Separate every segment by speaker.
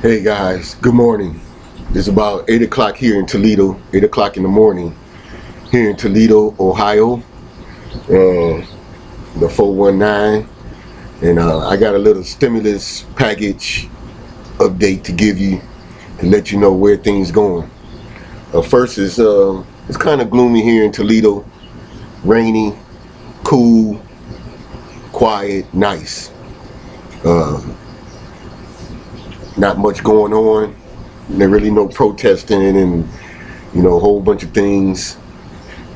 Speaker 1: Hey guys, good morning. It's about 8 o'clock here in Toledo, 8 o'clock in the morning here in Toledo, Ohio, the 419. And I got a little stimulus package update to give you to let you know where things going. First is it's kind of gloomy here in Toledo, rainy, cool, quiet, nice. Uh, Not much going on. There really no protesting and a whole bunch of things.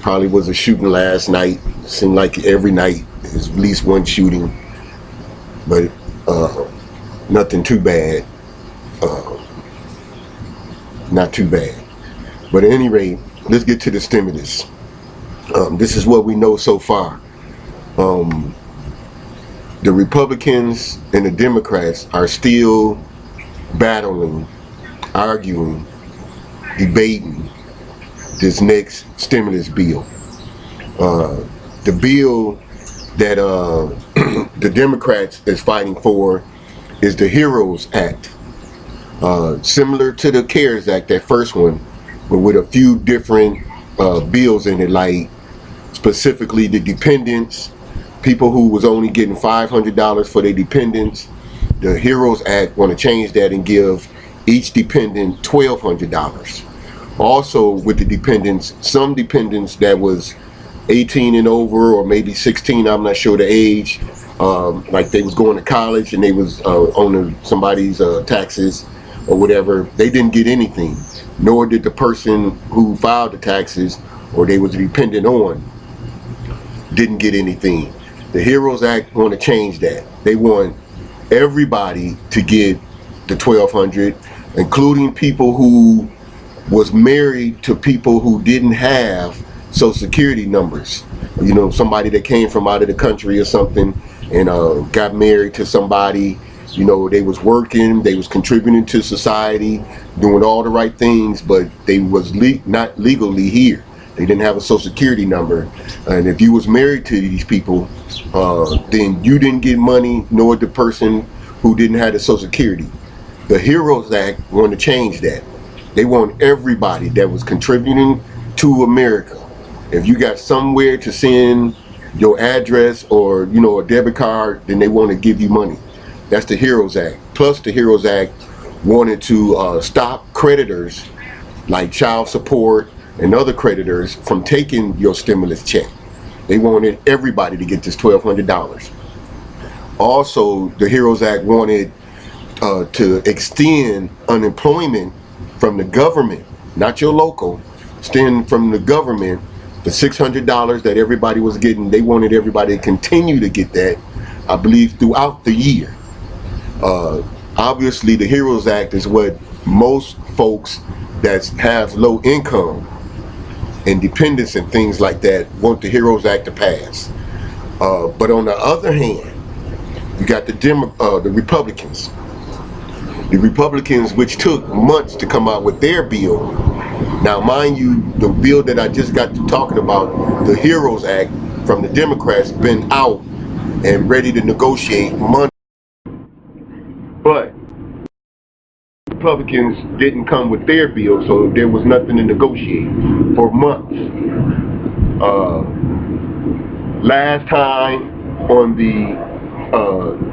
Speaker 1: Probably was a shooting last night. Seemed like every night there's at least one shooting, but nothing too bad. Uh, Not too bad. But at any rate, let's get to the stimulus. This is what we know so far. Um, the Republicans and the Democrats are still battling, arguing, debating this next stimulus bill. The bill that the Democrats is fighting for is the HEROES Act, similar to the CARES Act, that first one, but with a few different bills in it, like specifically the dependents, people who was only getting $500 for their dependents. The HEROES Act want to change that and give each dependent $1,200. Also with the dependents, some dependents that was 18 and over, or maybe 16, I'm not sure the age, like they was going to college and they was on somebody's taxes or whatever, they didn't get anything, nor did the person who filed the taxes or they was dependent on didn't get anything. The HEROES Act want to change that. They want everybody to get the $1,200, including people who was married to people who didn't have social security numbers. Somebody that came from out of the country or something and got married to somebody. They was working, they was contributing to society, doing all the right things, but they was not legally here. They didn't have a social security number. And if you was married to these people, then you didn't get money, nor the person who didn't have the social security. The HEROES Act want to change that. They want everybody that was contributing to America. If you got somewhere to send your address or a debit card, then they want to give you money. That's the HEROES Act. Plus the HEROES Act wanted to stop creditors like child support and other creditors from taking your stimulus check. They wanted everybody to get this $1,200. Also, the HEROES Act wanted to extend unemployment from the government, not your local, extend from the government the $600 that everybody was getting. They wanted everybody to continue to get that, I believe, throughout the year. Obviously, the HEROES Act is what most folks that have low income and dependents and things like that want the HEROES Act to pass. But on the other hand, you got the Republicans. The Republicans, which took months to come out with their bill. Now, mind you, the bill that I just got to talking about, the HEROES Act from the Democrats, been out and ready to negotiate money. But Republicans didn't come with their bill, so there was nothing to negotiate for months. Last time on the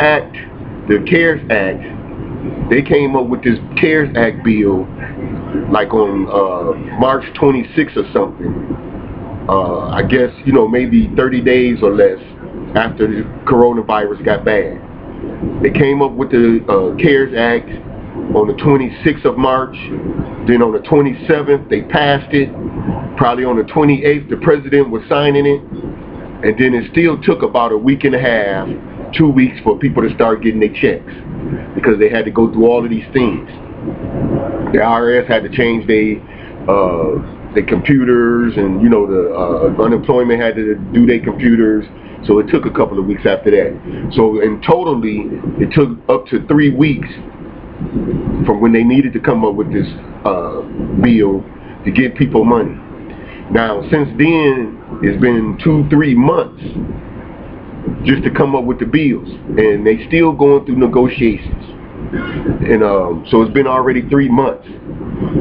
Speaker 1: act, the CARES Act, they came up with this CARES Act bill like on March 26th or something. I guess, maybe 30 days or less after the coronavirus got bad. They came up with the CARES Act on the 26th of March. Then on the 27th, they passed it. Probably on the 28th, the president was signing it. And then it still took about a week and a half, 2 weeks for people to start getting their checks because they had to go through all of these things. The IRS had to change their computers, and the unemployment had to do their computers. So it took a couple of weeks after that. So in totally, it took up to 3 weeks from when they needed to come up with this bill to get people money. Now, since then, it's been 2-3 months just to come up with the bills, and they still going through negotiations. And so it's been already 3 months.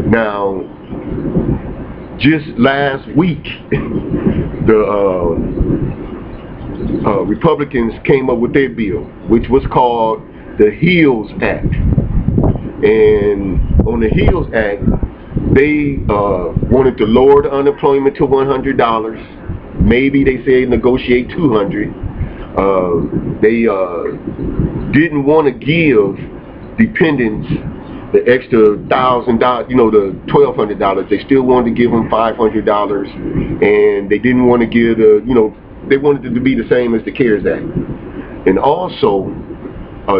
Speaker 1: Now, just last week, the Republicans came up with their bill, which was called the HEALS Act. And on the HEALS Act, they wanted to lower the unemployment to $100. Maybe they said negotiate $200. They didn't want to give dependents the extra $1,000, the $1,200. They still wanted to give them $500, and they didn't want to give they wanted it to be the same as the CARES Act. And also,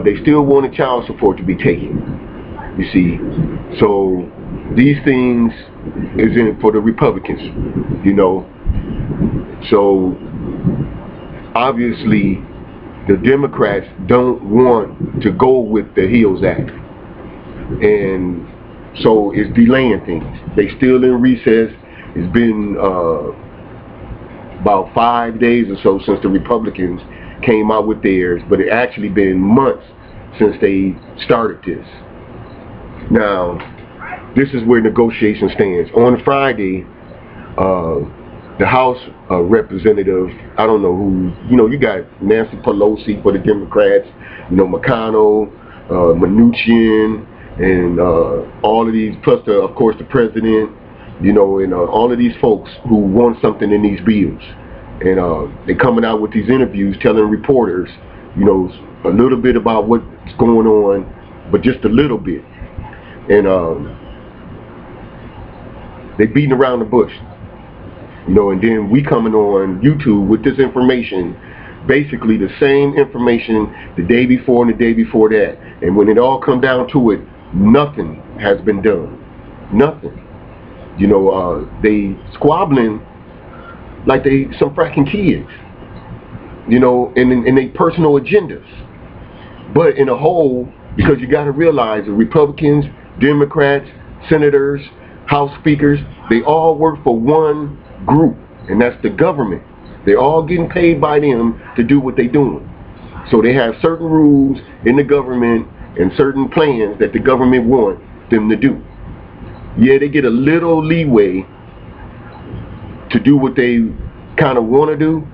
Speaker 1: they still wanted child support to be taken. You see, so these things is in it for the Republicans, So obviously, the Democrats don't want to go with the HEALS Act, and so it's delaying things. They still in recess. It's been about 5 days or so since the Republicans came out with theirs, but it actually been months since they started this. Now, this is where negotiation stands. On Friday, the House representative, I don't know who, you got Nancy Pelosi for the Democrats, McConnell, Mnuchin, and all of these, plus of course the president, and all of these folks who want something in these bills. And they're coming out with these interviews telling reporters, a little bit about what's going on, but just a little bit. And they beating around the bush. And then we coming on YouTube with this information, basically the same information the day before and the day before that. And when it all come down to it, nothing has been done. Nothing. They squabbling like they some fracking kids, in their personal agendas. But in a whole, because you got to realize the Republicans, Democrats, senators, House speakers, they all work for one group, and that's the government. They're all getting paid by them to do what they're doing. So they have certain rules in the government and certain plans that the government wants them to do. Yeah, they get a little leeway to do what they kind of want to do,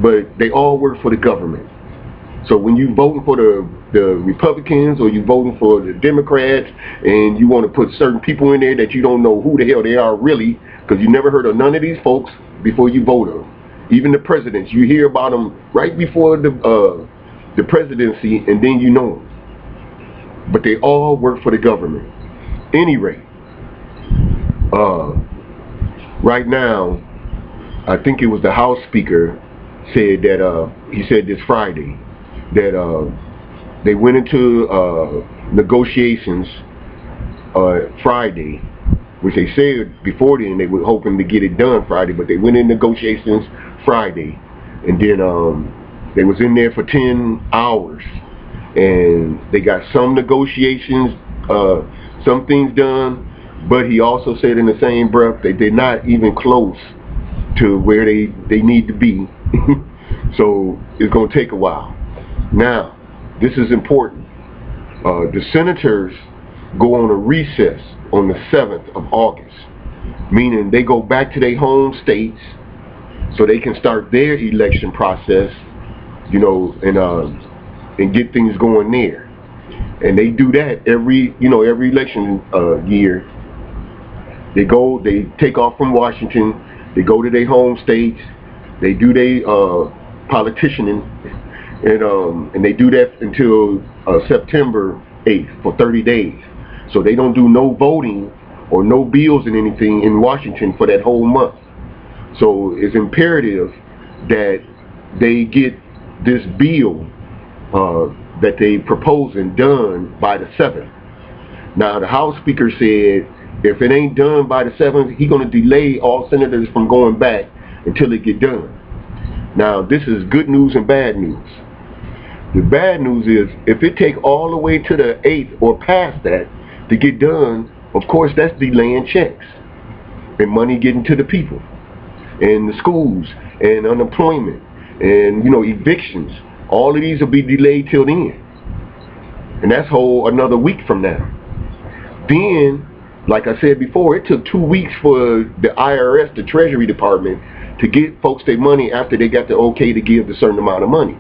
Speaker 1: but they all work for the government. So when you voting for the Republicans or you voting for the Democrats and you want to put certain people in there that you don't know who the hell they are really, because you never heard of none of these folks before you vote them. Even the presidents, you hear about them right before the presidency, and then you know them. But they all work for the government. Any rate, right now, I think it was the House Speaker said that he said this Friday that they went into negotiations Friday, which they said before then they were hoping to get it done Friday, but they went in negotiations Friday, and then they was in there for 10 hours, and they got some negotiations, some things done, but he also said in the same breath that they're not even close to where they need to be. So it's going to take a while. Now, this is important. The senators go on a recess on the 7th of August, meaning they go back to their home states so they can start their election process, and get things going there. And they do that every election year. They take off from Washington, they go to their home states, they do their politicianing, and they do that until September 8th for 30 days. So they don't do no voting or no bills and anything in Washington for that whole month. So it's imperative that they get this bill that they proposing done by the 7th. Now the House Speaker said if it ain't done by the 7th, he's going to delay all senators from going back until it get done. Now this is good news and bad news. The bad news is if it take all the way to the 8th or past that to get done, of course that's delaying checks and money getting to the people and the schools and unemployment and evictions. All of these will be delayed till then. and that's whole another week from now. Then, like I said before, it took 2 weeks for the IRS, the Treasury Department, to get folks their money after they got the okay to give a certain amount of money.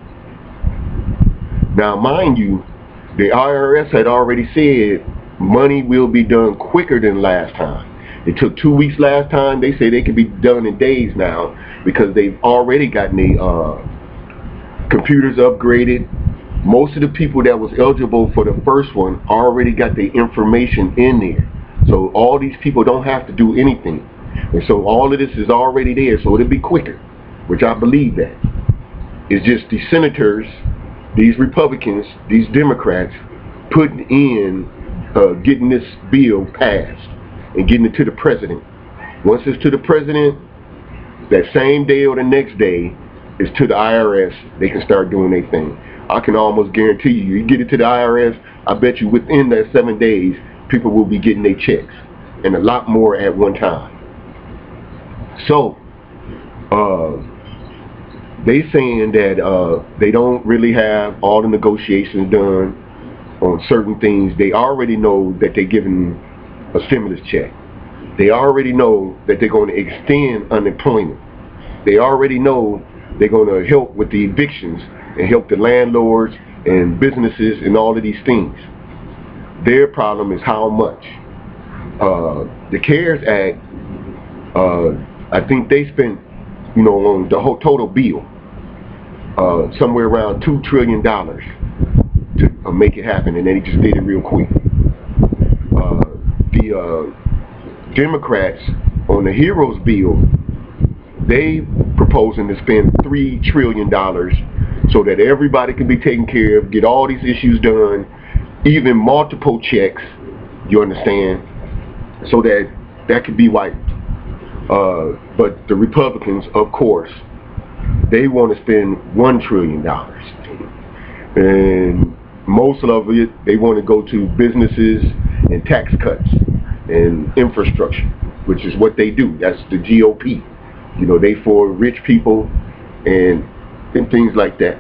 Speaker 1: Now, mind you, the IRS had already said money will be done quicker than last time. It took 2 weeks last time. They say they can be done in days now because they've already gotten the computers upgraded. Most of the people that was eligible for the first one already got the information in there. So all these people don't have to do anything. And so all of this is already there, so it'll be quicker, which I believe that. It's just the senators, these Republicans, these Democrats, putting in, getting this bill passed and getting it to the president. Once it's to the president, that same day or the next day, it's to the IRS. They can start doing their thing. I can almost guarantee you get it to the IRS, I bet you within that 7 days, people will be getting their checks, and a lot more at one time. So, they saying that they don't really have all the negotiations done on certain things. They already know that they're giving a stimulus check. They already know that they're going to extend unemployment. They already know they're going to help with the evictions and help the landlords and businesses and all of these things. Their problem is how much. The CARES Act, I think they spent, on the whole total bill, somewhere around $2 trillion to make it happen, and then he just did it real quick. The Democrats on the HEROES bill, they proposing to spend $3 trillion so that everybody can be taken care of, get all these issues done, even multiple checks, you understand, so that could be wiped. But the Republicans, of course, they want to spend $1 trillion. And most of it, they want to go to businesses and tax cuts and infrastructure, which is what they do. That's the GOP. They for rich people and things like that.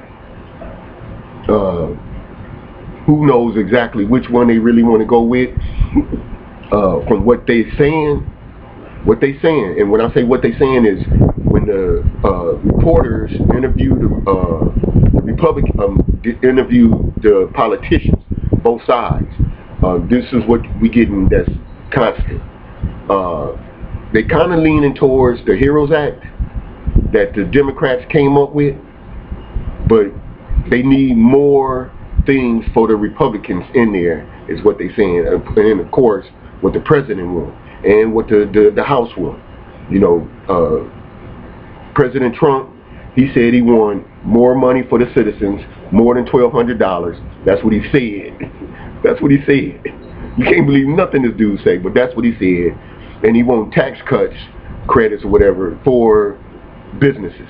Speaker 1: Who knows exactly which one they really want to go with? From what they're saying, and when I say what they're saying is when the reporters interview interview the politicians, both sides. This is what we getting that's constant. They kind of leaning towards the HEROES Act that the Democrats came up with, but they need more things for the Republicans in there, is what they're saying. And of course, what the president wants and what the House wants. President Trump, he said he wanted more money for the citizens, more than $1,200. That's what he said. That's what he said. You can't believe nothing this dude say, but that's what he said. And he wants tax cuts, credits or whatever for businesses,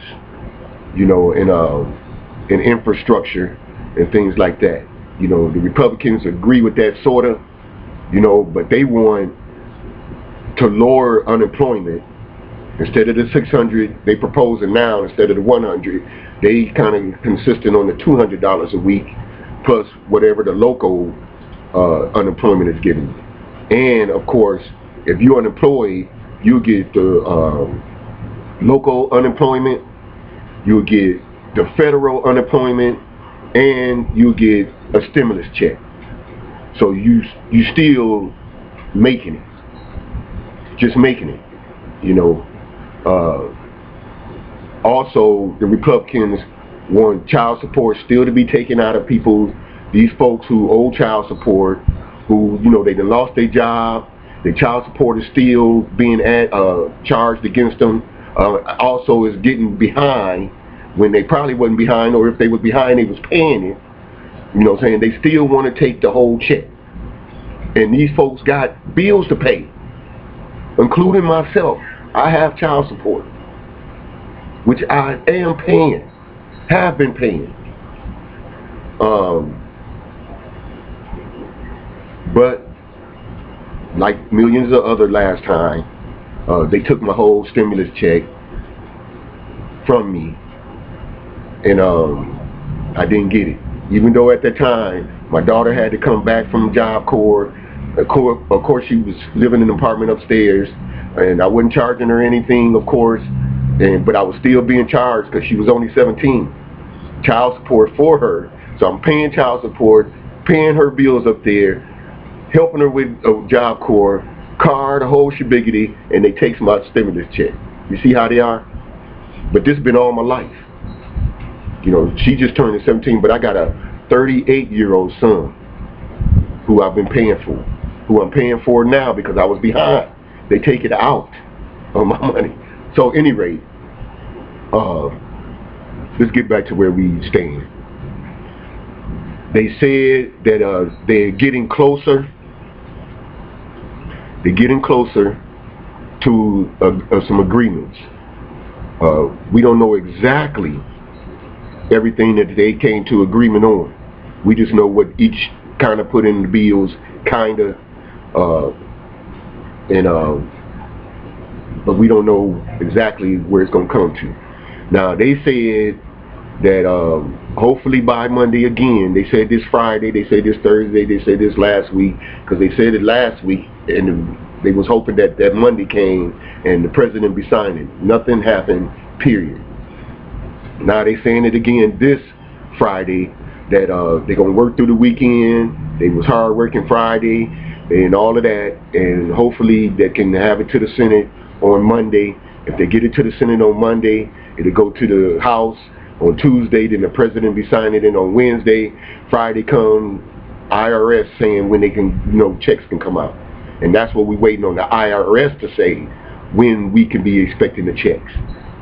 Speaker 1: and infrastructure and things like that. The Republicans agree with that sort of, but they want to lower unemployment. Instead of the 600 they proposing now, instead of the 100, they kind of consistent on the $200 a week plus whatever the local unemployment is giving you. And of course, if you're unemployed, you get the local unemployment, you'll get the federal unemployment, and you get a stimulus check. So you still making it, just making it. Also, the Republicans want child support still to be taken out of people. These folks who owe child support, who they done lost their job, their child support is still being charged against them. Also, is getting behind when they probably wasn't behind, or if they was behind, they was paying it. They still want to take the whole check. And these folks got bills to pay, including myself. I have child support, which I am paying, have been paying. But like millions of other last time, they took my whole stimulus check from me, and I didn't get it. Even though at the time my daughter had to come back from Job Corps. Of course, she was living in an apartment upstairs, and I wasn't charging her anything, of course, but I was still being charged because she was only 17. Child support for her, so I'm paying child support, paying her bills up there, helping her with Job Corps, car, the whole shebiggity, and they take my stimulus check. You see how they are? But this has been all my life. You know, she just turned 17, but I got a 38-year-old son who I've been paying for, who I'm paying for now because I was behind. They take it out of my money. So, at any rate, let's get back to where we stand. They said that they're getting closer. They're getting closer to some agreements. We don't know exactly everything that they came to agreement on. We just know what each kind of put in the bills, but we don't know exactly where it's going to come to. Now they said that hopefully by Monday again. They said this Friday, they said this Thursday, they said this last week, because they said it last week, and they was hoping that Monday came and the president be signing. Nothing happened, period. Now they saying it again this Friday, that they're going to work through the weekend. They was hard working Friday and all of that, and hopefully they can have it to the Senate on Monday. If they get it to the Senate on Monday, it'll go to the House on Tuesday, then the president be signing it on Wednesday. Friday come IRS saying when they can, checks can come out. And that's what we're waiting on the IRS to say when we can be expecting the checks.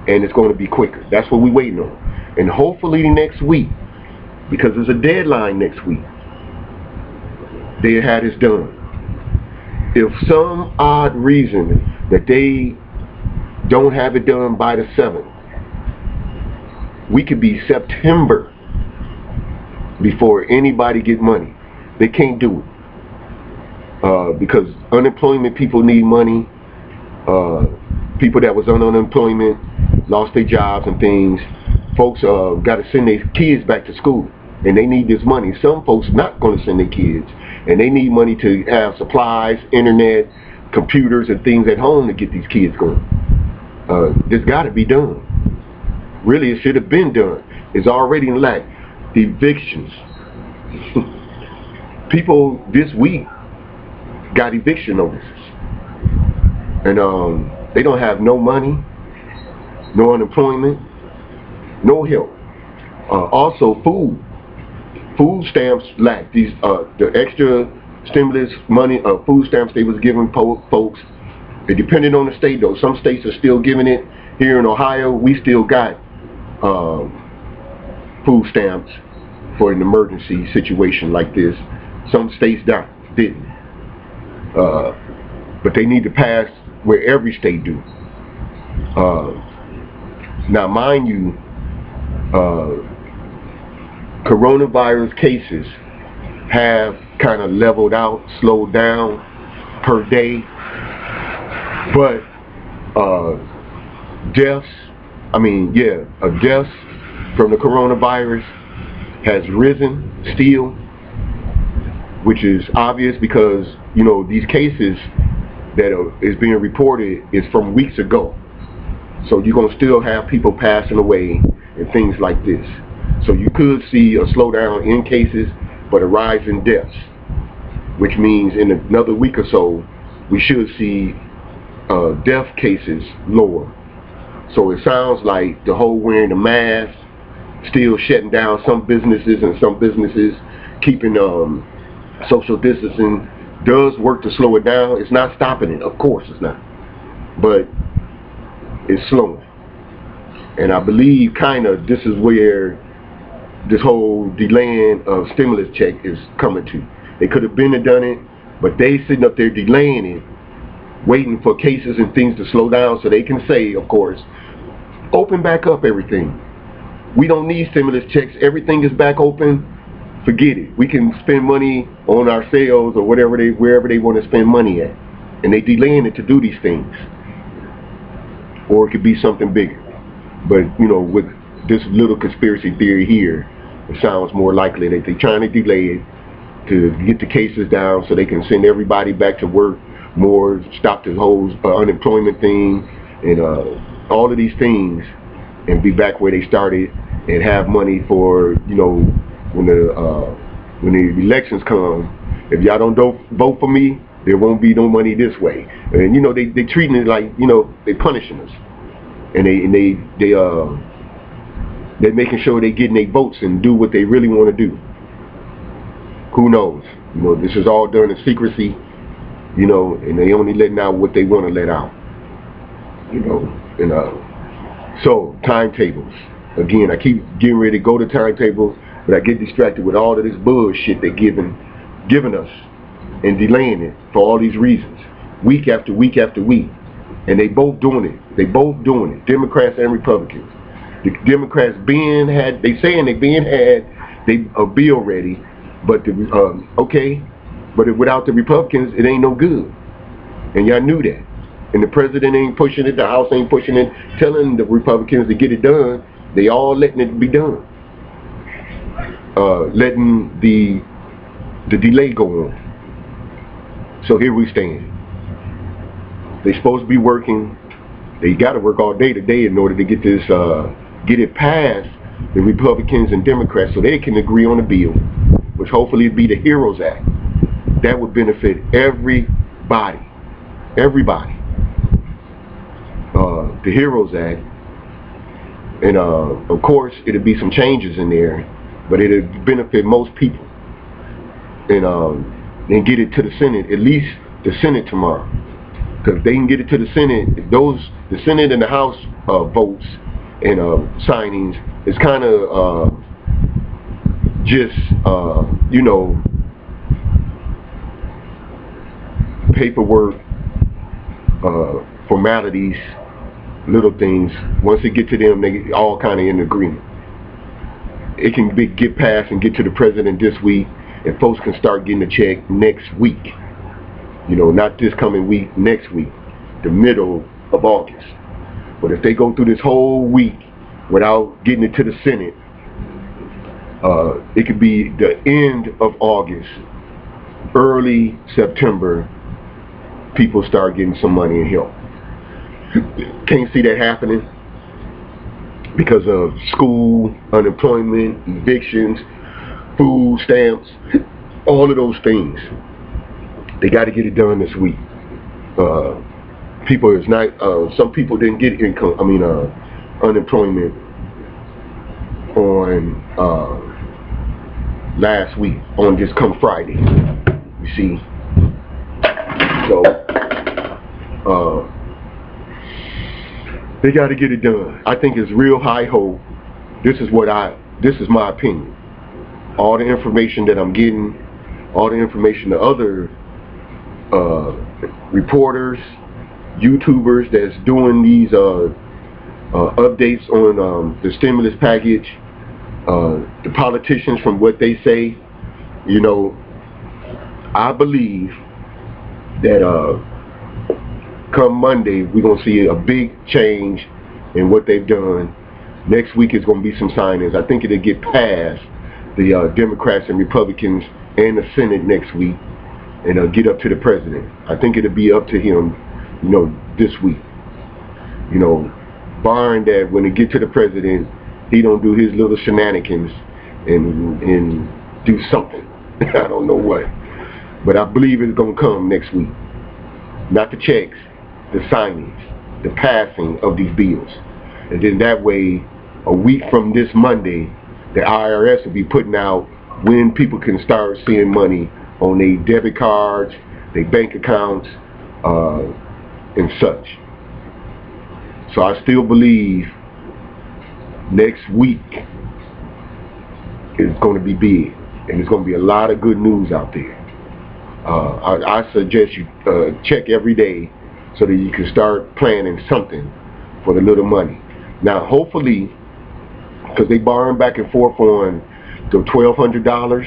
Speaker 1: And it's going to be quicker. That's what we're waiting on. And hopefully next week, because there's a deadline next week, they'll have this done. If some odd reason that they don't have it done by the 7th, we could be September before anybody get money. They can't do it. Because unemployment people need money. People that was on unemployment lost their jobs and things. Folks got to send their kids back to school, and they need this money. Some folks not going to send their kids, and they need money to have supplies, internet, computers, and things at home to get these kids going. This got to be done. Really, it should have been done. It's already in lack. Evictions. People this week got eviction notices, and they don't have no money, no unemployment, no help. Also, food stamps lack. These the extra stimulus money, food stamps they was giving folks. It depended on the state though. Some states are still giving it. Here in Ohio, we still got food stamps for an emergency situation like this. Some states didn't. But they need to pass where every state do. Now, mind you, coronavirus cases have kind of leveled out, slowed down per day, but deaths from the coronavirus has risen still, which is obvious because these cases that is being reported is from weeks ago. So you're going to still have people passing away and things like this. So you could see a slowdown in cases, but a rise in deaths, which means in another week or so, we should see death cases lower. So it sounds like the whole wearing the mask, still shutting down some businesses, and some businesses keeping social distancing does work to slow it down. It's not stopping it, of course it's not, but it's slowing. And I believe this is where this whole delaying of stimulus check is coming to. They could have been and done it, but they sitting up there delaying it, waiting for cases and things to slow down so they can say, of course, open back up everything. We don't need stimulus checks. Everything is back open. Forget it. We can spend money on ourselves or wherever they want to spend money at. And they delaying it to do these things. Or it could be something bigger. But, with this little conspiracy theory here, It sounds more likely that they're trying to delay it to get the cases down so they can send everybody back to work more, stop the whole unemployment thing, and all of these things, and be back where they started and have money for, you know, when the elections come. If y'all don't vote for me, there won't be no money this way. And you know, they treating it like, you know, they punishing us, and they're making sure they getting their votes and do what they really want to do. Who knows? You know, this is all done in secrecy, you know, and they only letting out what they want to let out. You know, and so timetables. Again, I keep getting ready to go to timetables, but I get distracted with all of this bullshit they're giving us and delaying it for all these reasons, week after week after week. And they both doing it. Democrats and Republicans. The Democrats they saying they a bill ready, but but without the Republicans, it ain't no good. And y'all knew that. And the president ain't pushing it, the House ain't pushing it, telling the Republicans to get it done. They all letting it be done. Letting the delay go on. So here we stand. They supposed to be working. They got to work all day today in order to get this, get it past the Republicans and Democrats so they can agree on a bill, which hopefully would be the HEROES Act. That would benefit everybody. The HEROES Act, and of course it'll be some changes in there, but it'll benefit most people. And get it to the Senate, at least the Senate tomorrow. Because if they can get it to the Senate, if the Senate and the House votes and signings, it's kind of just you know, paperwork, formalities, little things. Once they get to them, they all kind of in agreement. It can get passed and get to the president this week, and folks can start getting a check next week. You know, not this coming week, next week, the middle of August. But if they go through this whole week without getting it to the Senate, it could be the end of August, early September, people start getting some money and help. Can't see that happening because of school, unemployment, evictions, food stamps, all of those things. They got to get it done this week. People is not. Some people didn't get income. Unemployment on last week, on just come Friday. You see. So they got to get it done. I think it's real high hope. This is my opinion. All the information that I'm getting, all the information the other reporters, YouTubers that's doing these updates on the stimulus package, the politicians, from what they say, you know, I believe that come Monday we're gonna see a big change in what they've done. Next week is gonna be some signings. I think it'll get past the Democrats and Republicans and the Senate next week, and get up to the president. I think it'll be up to him, you know, this week. You know, barring that when it get to the president, he don't do his little shenanigans and do something. I don't know what, but I believe it's gonna come next week. Not the checks, the signings, the passing of these bills, and then that way, a week from this Monday, the IRS will be putting out when people can start seeing money on their debit cards, their bank accounts, and such. So I still believe next week is going to be big, and there's going to be a lot of good news out there. I suggest you check every day so that you can start planning something for the little money. Now, hopefully, because they borrowing back and forth on the $1,200,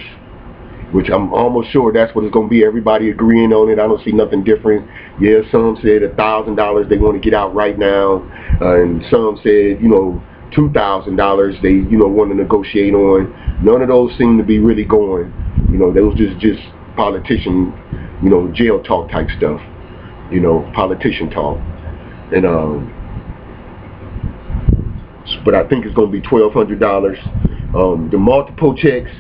Speaker 1: which I'm almost sure that's what it's going to be. Everybody agreeing on it. I don't see nothing different. Yeah, some said $1,000 they want to get out right now, and some said, you know, $2,000 they, want to negotiate on. None of those seem to be really going. Those just politician, jail talk type stuff. Politician talk. And but I think it's going to be $1,200. The multiple checks,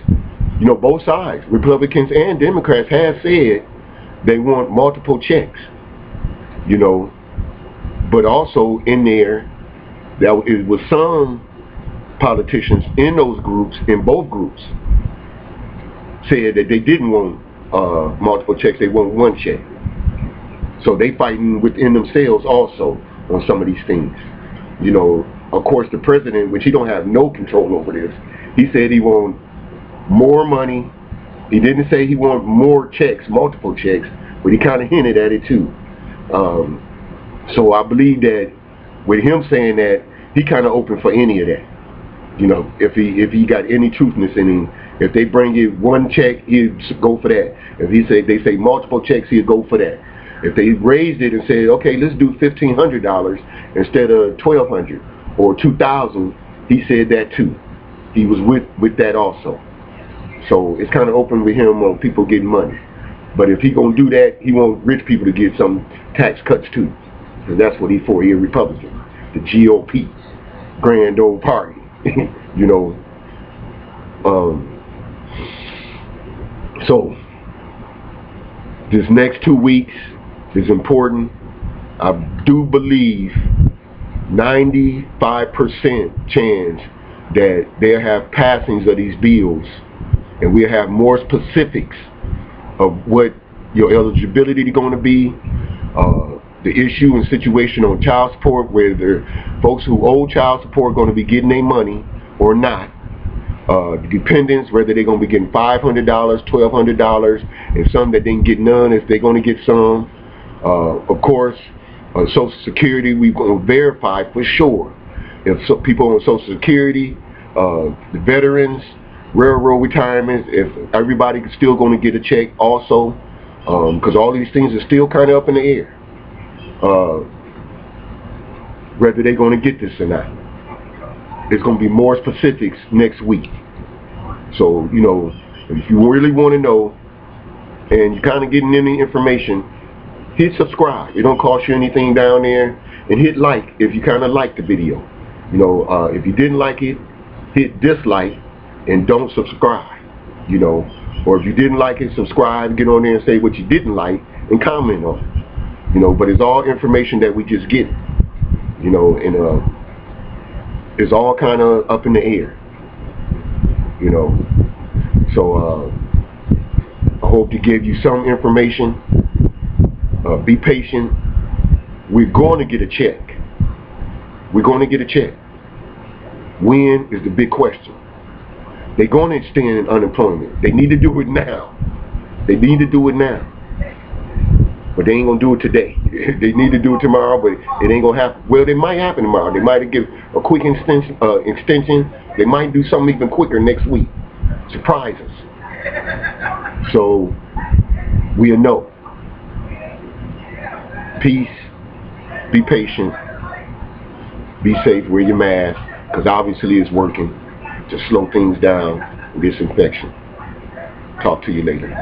Speaker 1: both sides, Republicans and Democrats, have said they want multiple checks. But also in there, it was some politicians in those groups, in both groups, said that they didn't want multiple checks, they want one check. So they fighting within themselves also on some of these things. Of course, the president, which he don't have no control over this, he said he want more money. He didn't say he want more checks, multiple checks, but he kind of hinted at it too. So I believe that with him saying that, he kind of open for any of that. If he got any truthness in him, if they bring you one check, he'd go for that. If they say multiple checks, he'd go for that. If they raised it and said, okay, let's do $1,500 instead of $1,200 or $2,000, he said that too. He was with that also. So it's kind of open with him on people getting money. But if he gonna do that, he want rich people to get some tax cuts too. And that's what he for. He a Republican, the GOP, grand old party. So this next 2 weeks is important. I do believe 95% chance that they'll have passings of these bills, and we'll have more specifics of what your eligibility is going to be, the issue and situation on child support, whether folks who owe child support are going to be getting their money or not, the dependents, whether they're going to be getting $500, $1,200, and some that didn't get none, if they're going to get some. Of course, Social Security, we're going to verify for sure if people on Social Security, the veterans, railroad retirements, if everybody is still going to get a check also, because all these things are still kind of up in the air, whether they're going to get this or not. There's going to be more specifics next week. So, if you really want to know and you're kind of getting any information, hit subscribe. It don't cost you anything down there. And hit like if you kind of like the video. If you didn't like it, hit dislike and don't subscribe. Or if you didn't like it, subscribe, get on there and say what you didn't like and comment on it. But it's all information that we just get. And it's all kind of up in the air. So I hope to give you some information. Be patient. We're going to get a check. We're going to get a check. When is the big question. They're going to extend unemployment. They need to do it now. They need to do it now. But they ain't going to do it today. They need to do it tomorrow, but it ain't going to happen. Well, it might happen tomorrow. They might give a quick extension. They might do something even quicker next week. Surprise us. So, we'll know. Peace. Be patient. Be safe. Wear your mask, because obviously it's working to slow things down with this infection. Talk to you later.